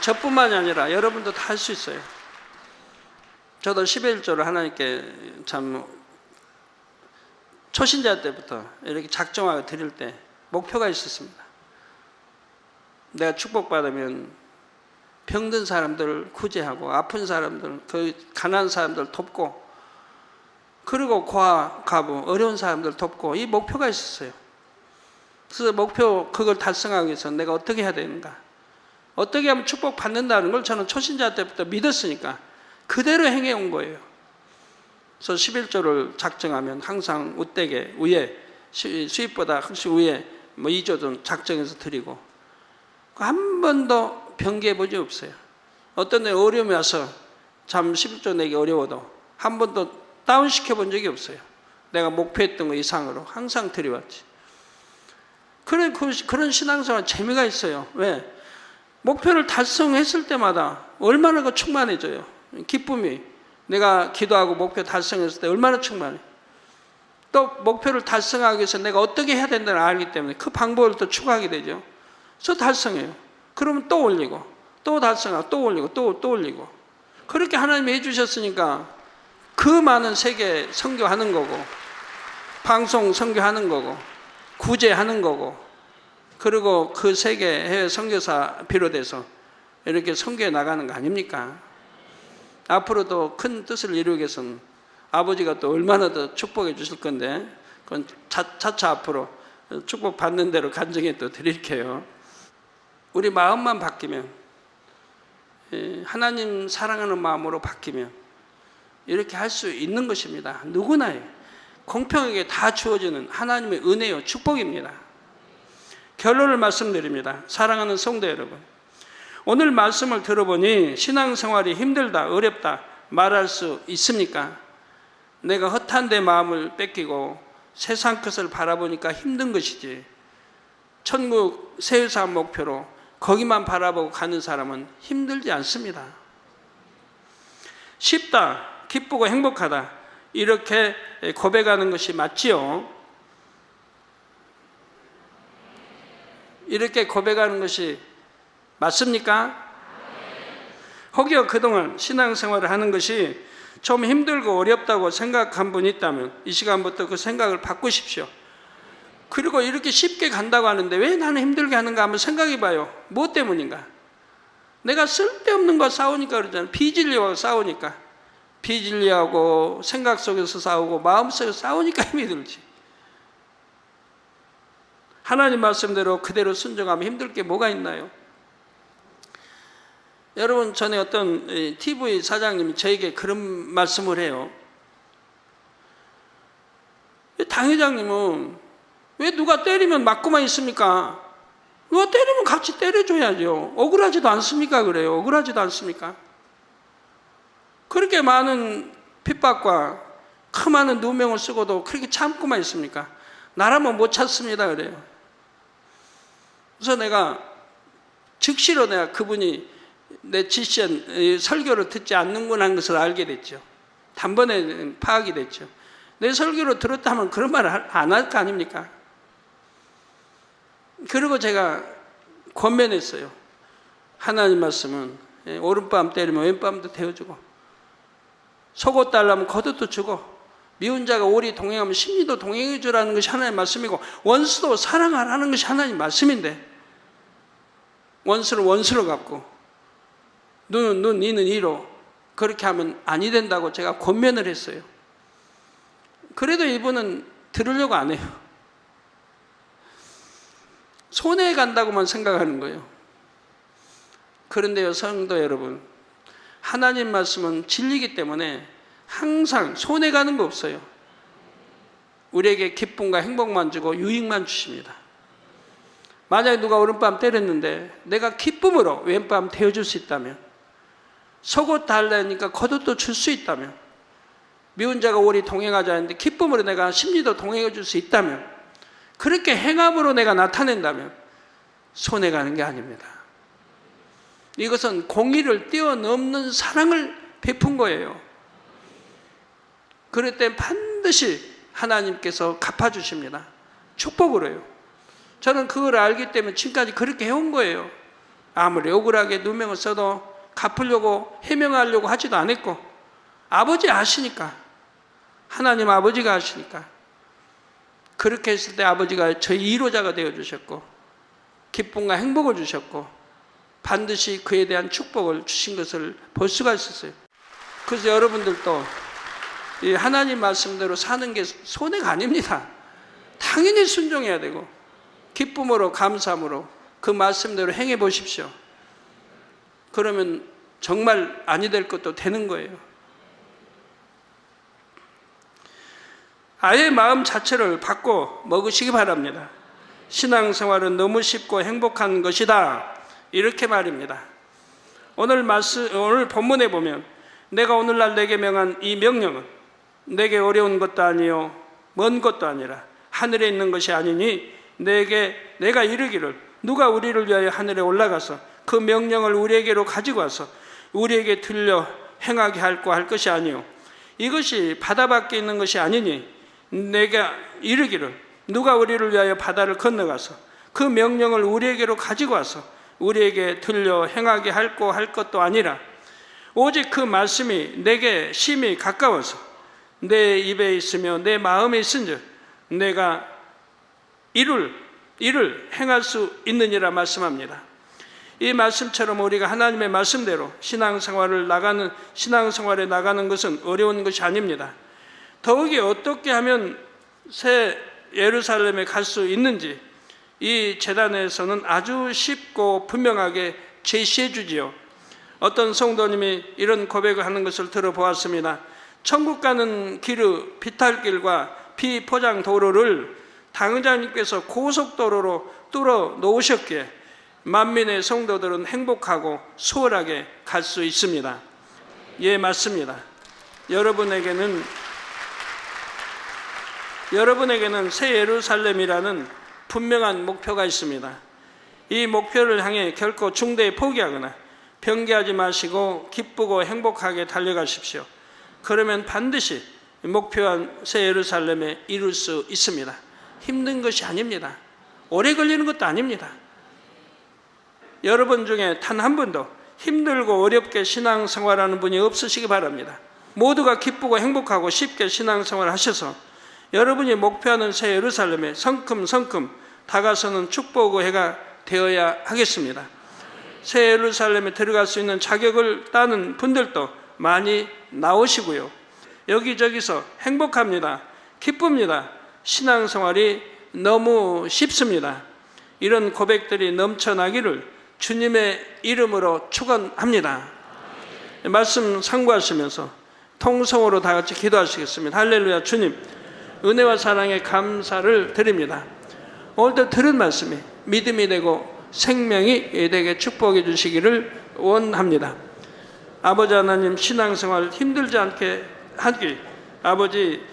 저뿐만이 아니라 여러분도 다 할 수 있어요. 저도 11조를 하나님께 참 초신자 때부터 이렇게 작정하고 드릴 때 목표가 있었습니다. 내가 축복받으면 병든 사람들을 구제하고 아픈 사람들, 그 가난한 사람들 돕고 그리고 고아, 가부, 어려운 사람들 돕고 이 목표가 있었어요. 그래서 그걸 달성하기 위해서 내가 어떻게 해야 되는가? 어떻게 하면 축복받는다는 걸 저는 초신자 때부터 믿었으니까 그대로 행해온 거예요. 그래서 11조를 작정하면 항상 우대게 위에 수입보다 훨씬 위에 뭐 2조든 작정해서 드리고 한 번도 변기해 본 적 없어요. 어떤 데 어려움이 와서 참 11조 내기 어려워도 한 번도 다운시켜 본 적이 없어요. 내가 목표했던 거 이상으로 항상 드려왔지. 그런 신앙생활 재미가 있어요. 왜? 목표를 달성했을 때마다 얼마나 충만해져요. 기쁨이. 내가 기도하고 목표 달성했을 때 얼마나 충만해. 또 목표를 달성하기 위해서 내가 어떻게 해야 된다는 걸 알기 때문에 그 방법을 또 추구하게 되죠. 그래서 달성해요. 그러면 또 올리고 또 달성하고 또 올리고 또 올리고 그렇게 하나님이 해주셨으니까 그 많은 세계 선교하는 거고 방송 선교하는 거고 구제하는 거고 그리고 그 세계 해외 선교사 비롯해서 이렇게 선교해 나가는 거 아닙니까? 앞으로도 큰 뜻을 이루기 위해서는 아버지가 또 얼마나 더 축복해 주실 건데 그건 차차 앞으로 축복 받는 대로 간증해 또 드릴게요. 우리 마음만 바뀌면 하나님 사랑하는 마음으로 바뀌면 이렇게 할 수 있는 것입니다. 누구나요. 공평하게 다 주어지는 하나님의 은혜요 축복입니다. 결론을 말씀드립니다. 사랑하는 성도 여러분, 오늘 말씀을 들어보니 신앙생활이 힘들다, 어렵다 말할 수 있습니까? 내가 허탄 데 마음을 뺏기고 세상 것을 바라보니까 힘든 것이지 천국 세유산 목표로 거기만 바라보고 가는 사람은 힘들지 않습니다. 쉽다, 기쁘고 행복하다 이렇게 고백하는 것이 맞지요? 이렇게 고백하는 것이 맞습니까? 혹여 그동안 신앙생활을 하는 것이 좀 힘들고 어렵다고 생각한 분이 있다면 이 시간부터 그 생각을 바꾸십시오. 그리고 이렇게 쉽게 간다고 하는데 왜 나는 힘들게 하는가 한번 생각해 봐요. 뭐 때문인가? 내가 쓸데없는 거 싸우니까 그러잖아요. 비진리하고 싸우니까. 비진리하고 생각 속에서 싸우고 마음 속에서 싸우니까 힘이 들지. 하나님 말씀대로 그대로 순종하면 힘들 게 뭐가 있나요? 여러분, 전에 어떤 TV 사장님이 저에게 그런 말씀을 해요. 당 회장님은 왜 누가 때리면 맞고만 있습니까? 누가 때리면 같이 때려줘야죠. 억울하지도 않습니까? 그래요. 억울하지도 않습니까? 그렇게 많은 핍박과 그 많은 누명을 쓰고도 그렇게 참고만 있습니까? 나라면 못 참습니다 그래요. 그래서 내가 즉시로 내가 그분이 내 지시한 설교를 듣지 않는구나 하는 것을 알게 됐죠. 단번에 파악이 됐죠. 내 설교를 들었다면 그런 말을 안 할 거 아닙니까? 그리고 제가 권면했어요. 하나님 말씀은 오른밤 때리면 왼밤도 태워주고, 속옷 달라면 겉옷도 주고, 미운 자가 오리 동행하면 심리도 동행해 주라는 것이 하나님 말씀이고, 원수도 사랑하라는 것이 하나님 말씀인데, 원수를 원수로 갚고 눈은 이는 이로 그렇게 하면 아니 된다고 제가 권면을 했어요. 그래도 이분은 들으려고 안 해요. 손해 간다고만 생각하는 거예요. 그런데요, 성도 여러분, 하나님 말씀은 진리이기 때문에 항상 손해 가는 거 없어요. 우리에게 기쁨과 행복만 주고 유익만 주십니다. 만약에 누가 오른밤 때렸는데 내가 기쁨으로 왼밤 태워줄 수 있다면, 속옷 달라니까 겉옷도 줄 수 있다면, 미운 자가 오리 동행하자 했는데 기쁨으로 내가 심리도 동행해 줄 수 있다면, 그렇게 행함으로 내가 나타낸다면 손해 가는 게 아닙니다. 이것은 공의를 뛰어넘는 사랑을 베푼 거예요. 그럴 때 반드시 하나님께서 갚아주십니다. 축복으로요. 저는 그걸 알기 때문에 지금까지 그렇게 해온 거예요. 아무리 억울하게 누명을 써도 갚으려고 해명하려고 하지도 않았고, 아버지 아시니까, 하나님 아버지가 아시니까, 그렇게 했을 때 아버지가 저희 이로자가 되어주셨고 기쁨과 행복을 주셨고 반드시 그에 대한 축복을 주신 것을 볼 수가 있었어요. 그래서 여러분들도 이 하나님 말씀대로 사는 게 손해가 아닙니다. 당연히 순종해야 되고 기쁨으로 감사함으로 그 말씀대로 행해 보십시오. 그러면 정말 아니 될 것도 되는 거예요. 아예 마음 자체를 바꿔 먹으시기 바랍니다. 신앙생활은 너무 쉽고 행복한 것이다, 이렇게 말입니다. 오늘 본문에 보면 내가 오늘날 내게 명한 이 명령은 내게 어려운 것도 아니요 먼 것도 아니라 하늘에 있는 것이 아니니 내가 이르기를 누가 우리를 위하여 하늘에 올라가서 그 명령을 우리에게로 가지고 와서 우리에게 들려 행하게 할고 할 것이 아니요 이것이 바다 밖에 있는 것이 아니니 내가 이르기를 누가 우리를 위하여 바다를 건너가서 그 명령을 우리에게로 가지고 와서 우리에게 들려 행하게 할고 할 것도 아니라 오직 그 말씀이 내게 심히 가까워서 내 입에 있으며 내 마음에 있은즉 내가 이를 행할 수 있느니라 말씀합니다. 이 말씀처럼 우리가 하나님의 말씀대로 신앙생활에 나가는 것은 어려운 것이 아닙니다. 더욱이 어떻게 하면 새 예루살렘에 갈 수 있는지 이 제단에서는 아주 쉽고 분명하게 제시해 주지요. 어떤 성도님이 이런 고백을 하는 것을 들어보았습니다. 천국 가는 길의 비탈길과 비포장 도로를 당장님께서 고속도로로 뚫어 놓으셨기에 만민의 성도들은 행복하고 수월하게 갈 수 있습니다. 예, 맞습니다. 여러분에게는 새 예루살렘이라는 분명한 목표가 있습니다. 이 목표를 향해 결코 중대에 포기하거나 변기하지 마시고 기쁘고 행복하게 달려가십시오. 그러면 반드시 목표한 새 예루살렘에 이룰 수 있습니다. 힘든 것이 아닙니다. 오래 걸리는 것도 아닙니다. 여러분 중에 단 한 분도 힘들고 어렵게 신앙생활하는 분이 없으시기 바랍니다. 모두가 기쁘고 행복하고 쉽게 신앙생활을 하셔서 여러분이 목표하는 새 예루살렘에 성큼성큼 다가서는 축복의 해가 되어야 하겠습니다. 새 예루살렘에 들어갈 수 있는 자격을 따는 분들도 많이 나오시고요. 여기저기서 행복합니다. 기쁩니다. 신앙생활이 너무 쉽습니다. 이런 고백들이 넘쳐나기를 주님의 이름으로 축원합니다. 말씀 참고하시면서 통성으로 다 같이 기도하시겠습니다. 할렐루야. 주님, 은혜와 사랑에 감사를 드립니다. 오늘도 들은 말씀이 믿음이 되고 생명이 되게 축복해 주시기를 원합니다. 아버지 하나님 신앙생활 힘들지 않게 하기, 아버지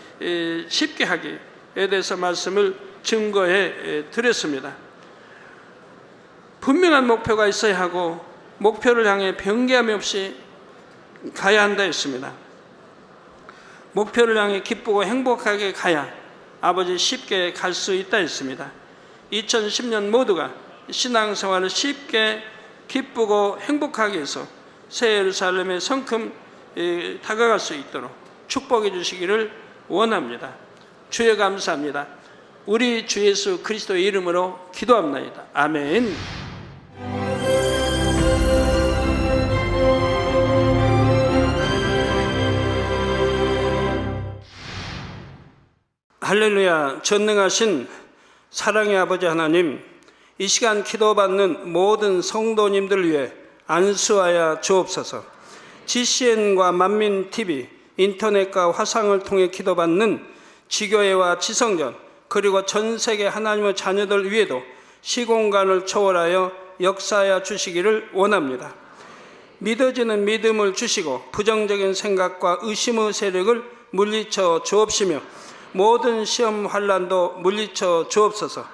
쉽게 하기에 대해서 말씀을 증거해 드렸습니다. 분명한 목표가 있어야 하고 목표를 향해 변개함이 없이 가야 한다 했습니다. 목표를 향해 기쁘고 행복하게 가야 아버지 쉽게 갈 수 있다 했습니다. 2010년 모두가 신앙생활을 쉽게 기쁘고 행복하게 해서 새 예루살렘의 성큼 다가갈 수 있도록 축복해 주시기를 원합니다. 주여 감사합니다. 우리 주 예수 그리스도의 이름으로 기도합나이다. 아멘. 할렐루야. 전능하신 사랑의 아버지 하나님, 이 시간 기도받는 모든 성도님들 위해 안수하여 주옵소서. GCN과 만민TV, 인터넷과 화상을 통해 기도받는 지교회와 지성전, 그리고 전 세계 하나님의 자녀들 위에도 시공간을 초월하여 역사하여 주시기를 원합니다. 믿어지는 믿음을 주시고 부정적인 생각과 의심의 세력을 물리쳐 주옵시며 모든 시험 환난도 물리쳐 주옵소서.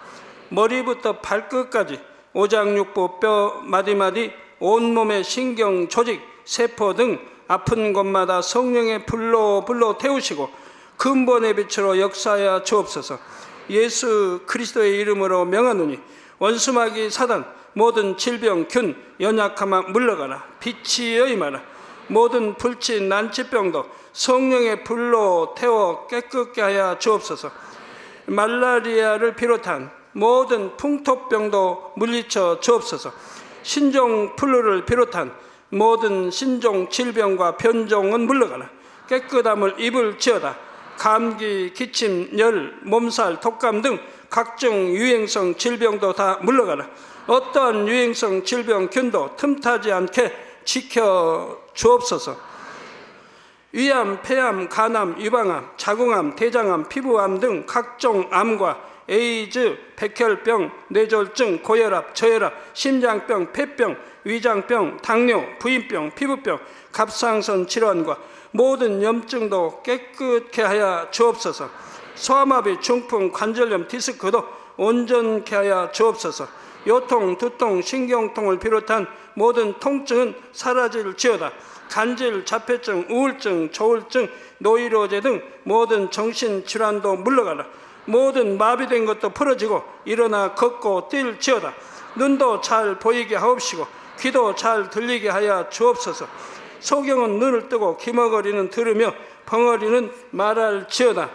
머리부터 발끝까지 오장육부 뼈 마디마디 온몸의 신경 조직 세포 등 아픈 곳마다 성령의 불로 태우시고 근본의 빛으로 역사하여 주옵소서. 예수 그리스도의 이름으로 명하노니 원수마귀 사단 모든 질병 균 연약함아 물러가라. 빛이 여임하라. 모든 불치 난치병도 성령의 불로 태워 깨끗게 하여 주옵소서. 말라리아를 비롯한 모든 풍토병도 물리쳐 주옵소서. 신종 플루를 비롯한 모든 신종 질병과 변종은 물러가라. 깨끗함을 입을지어다. 감기, 기침, 열, 몸살, 독감 등 각종 유행성 질병도 다 물러가라. 어떠한 유행성 질병 균도 틈타지 않게 지켜 주옵소서. 위암, 폐암, 간암, 유방암, 자궁암, 대장암, 피부암 등 각종 암과 에이즈, 백혈병, 뇌졸중, 고혈압, 저혈압, 심장병, 폐병, 위장병, 당뇨, 부인병, 피부병, 갑상선 질환과 모든 염증도 깨끗게 하여 주옵소서. 소아마비, 중풍, 관절염, 디스크도 온전케 하여 주옵소서. 요통, 두통, 신경통을 비롯한 모든 통증은 사라질지어다. 간질, 자폐증, 우울증, 조울증, 노이로제 등 모든 정신질환도 물러가라. 모든 마비된 것도 풀어지고 일어나 걷고 뛸지어다. 눈도 잘 보이게 하옵시고 귀도 잘 들리게 하여 주옵소서. 소경은 눈을 뜨고 기머거리는 들으며 벙어리는 말할지어다.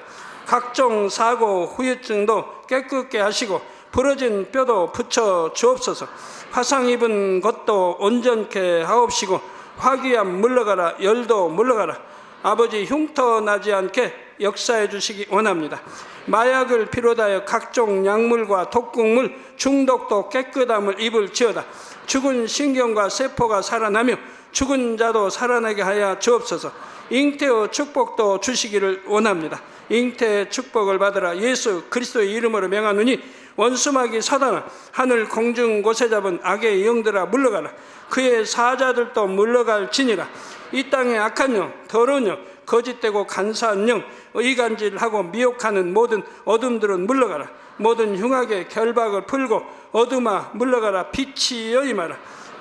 각종 사고, 후유증도 깨끗게 하시고 부러진 뼈도 붙여 주옵소서. 화상 입은 것도 온전케 하옵시고 화기암 물러가라. 열도 물러가라. 아버지 흉터 나지 않게 역사해 주시기 원합니다. 마약을 비롯하여 각종 약물과 독극물 중독도 깨끗함을 입을지어다. 죽은 신경과 세포가 살아나며 죽은 자도 살아나게 하여 주옵소서. 잉태의 축복도 주시기를 원합니다. 잉태의 축복을 받으라. 예수 그리스도의 이름으로 명하노니 원수마귀 사단아, 하늘 공중 곳에 잡은 악의 영들아 물러가라. 그의 사자들도 물러갈지니라. 이 땅의 악한 영, 더러운 영, 거짓되고 간사한 영, 의간질하고 미혹하는 모든 어둠들은 물러가라. 모든 흉악의 결박을 풀고 어둠아 물러가라. 빛이 여임하라.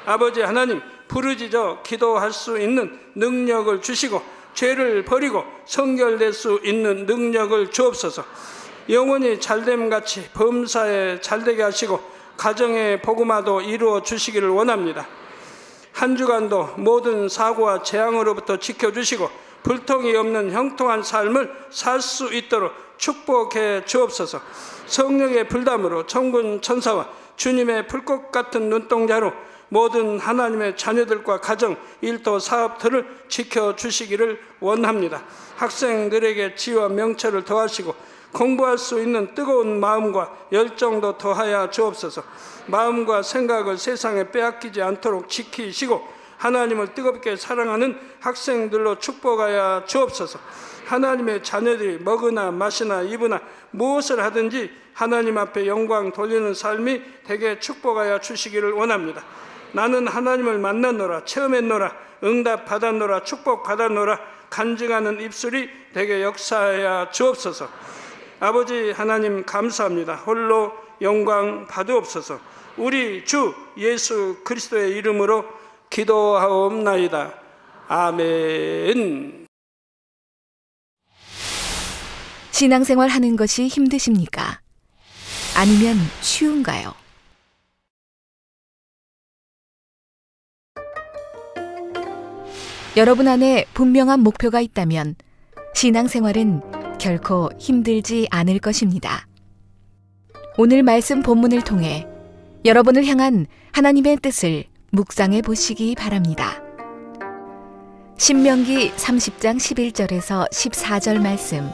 아버지 하나님, 부르짖어 기도할 수 있는 능력을 주시고 죄를 버리고 성결될 수 있는 능력을 주옵소서. 영원히 잘됨같이 범사에 잘되게 하시고 가정의 복음화도 이루어 주시기를 원합니다. 한 주간도 모든 사고와 재앙으로부터 지켜주시고 불통이 없는 형통한 삶을 살 수 있도록 축복해 주옵소서. 성령의 불담으로 천군 천사와 주님의 불꽃 같은 눈동자로 모든 하나님의 자녀들과 가정, 일도, 사업들을 지켜주시기를 원합니다. 학생들에게 지혜와 명철을 더하시고 공부할 수 있는 뜨거운 마음과 열정도 더하여 주옵소서. 마음과 생각을 세상에 빼앗기지 않도록 지키시고 하나님을 뜨겁게 사랑하는 학생들로 축복하여 주옵소서. 하나님의 자녀들이 먹으나 마시나 입으나 무엇을 하든지 하나님 앞에 영광 돌리는 삶이 되게 축복하여 주시기를 원합니다. 나는 하나님을 만났노라, 체험했노라, 응답 받았노라, 축복 받았노라 간증하는 입술이 되게 역사하여 주옵소서. 아버지 하나님 감사합니다. 홀로 영광 받으옵소서. 우리 주 예수 그리스도의 이름으로 기도하옵나이다. 아멘. 신앙생활 하는 것이 힘드십니까? 아니면 쉬운가요? 여러분 안에 분명한 목표가 있다면 신앙생활은 결코 힘들지 않을 것입니다. 오늘 말씀 본문을 통해 여러분을 향한 하나님의 뜻을 묵상해 보시기 바랍니다. 신명기 30장 11절에서 14절 말씀.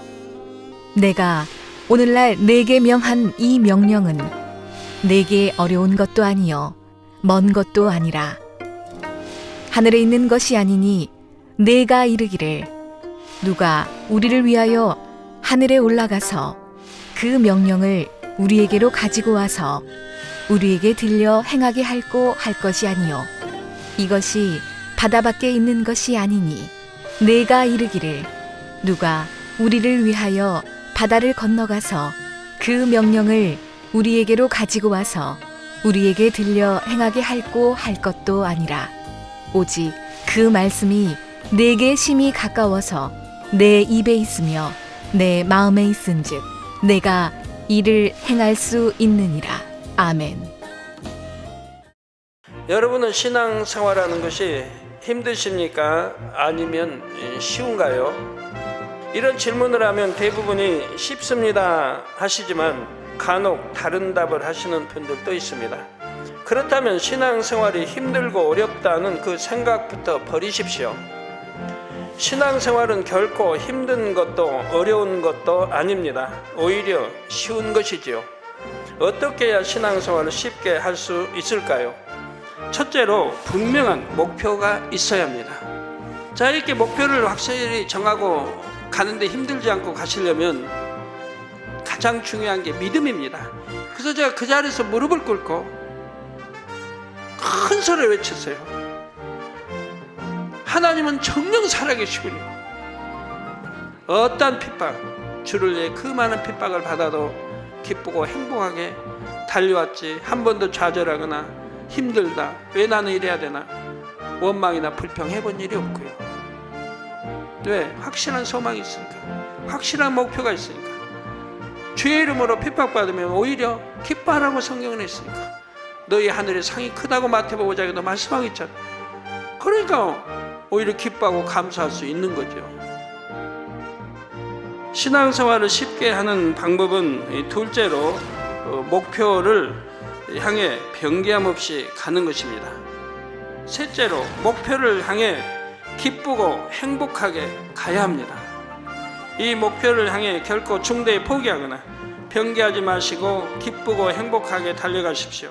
내가 오늘날 네게 명한 이 명령은 네게 어려운 것도 아니요 먼 것도 아니라 하늘에 있는 것이 아니니 내가 이르기를 누가 우리를 위하여 하늘에 올라가서 그 명령을 우리에게로 가지고 와서 우리에게 들려 행하게 할고 할 것이 아니요 이것이 바다 밖에 있는 것이 아니니 내가 이르기를 누가 우리를 위하여 바다를 건너가서 그 명령을 우리에게로 가지고 와서 우리에게 들려 행하게 할고 할 것도 아니라 오직 그 말씀이 내게 심히 가까워서 내 입에 있으며 내 마음에 있은즉 내가 이를 행할 수 있느니라. 아멘. 여러분은 신앙생활하는 것이 힘드십니까? 아니면 쉬운가요? 이런 질문을 하면 대부분이 쉽습니다 하시지만 간혹 다른 답을 하시는 분들도 있습니다. 그렇다면 신앙생활이 힘들고 어렵다는 그 생각부터 버리십시오. 신앙생활은 결코 힘든 것도 어려운 것도 아닙니다. 오히려 쉬운 것이지요. 어떻게 해야 신앙생활을 쉽게 할 수 있을까요? 첫째로 분명한 목표가 있어야 합니다. 자, 이렇게 목표를 확실히 정하고 가는데 힘들지 않고 가시려면 가장 중요한 게 믿음입니다. 그래서 제가 그 자리에서 무릎을 꿇고 큰 소리를 외쳤어요. 하나님은 정녕 살아계시군요. 어떠한 핍박, 주를 위해 그 많은 핍박을 받아도 기쁘고 행복하게 달려왔지 한 번도 좌절하거나 힘들다, 왜 나는 이래야 되나 원망이나 불평해본 일이 없고요. 왜? 확실한 소망이 있으니까, 확실한 목표가 있으니까. 주의 이름으로 핍박받으면 오히려 기뻐하라고 성경은 했으니까. 너희 하늘의 상이 크다고 마태복음 5장에도 말씀하고 있잖아. 그러니까 오히려 기뻐하고 감사할 수 있는 거죠. 신앙생활을 쉽게 하는 방법은 둘째로 목표를 향해 변개함 없이 가는 것입니다. 셋째로 목표를 향해 기쁘고 행복하게 가야 합니다. 이 목표를 향해 결코 중대에 포기하거나 변개하지 마시고 기쁘고 행복하게 달려가십시오.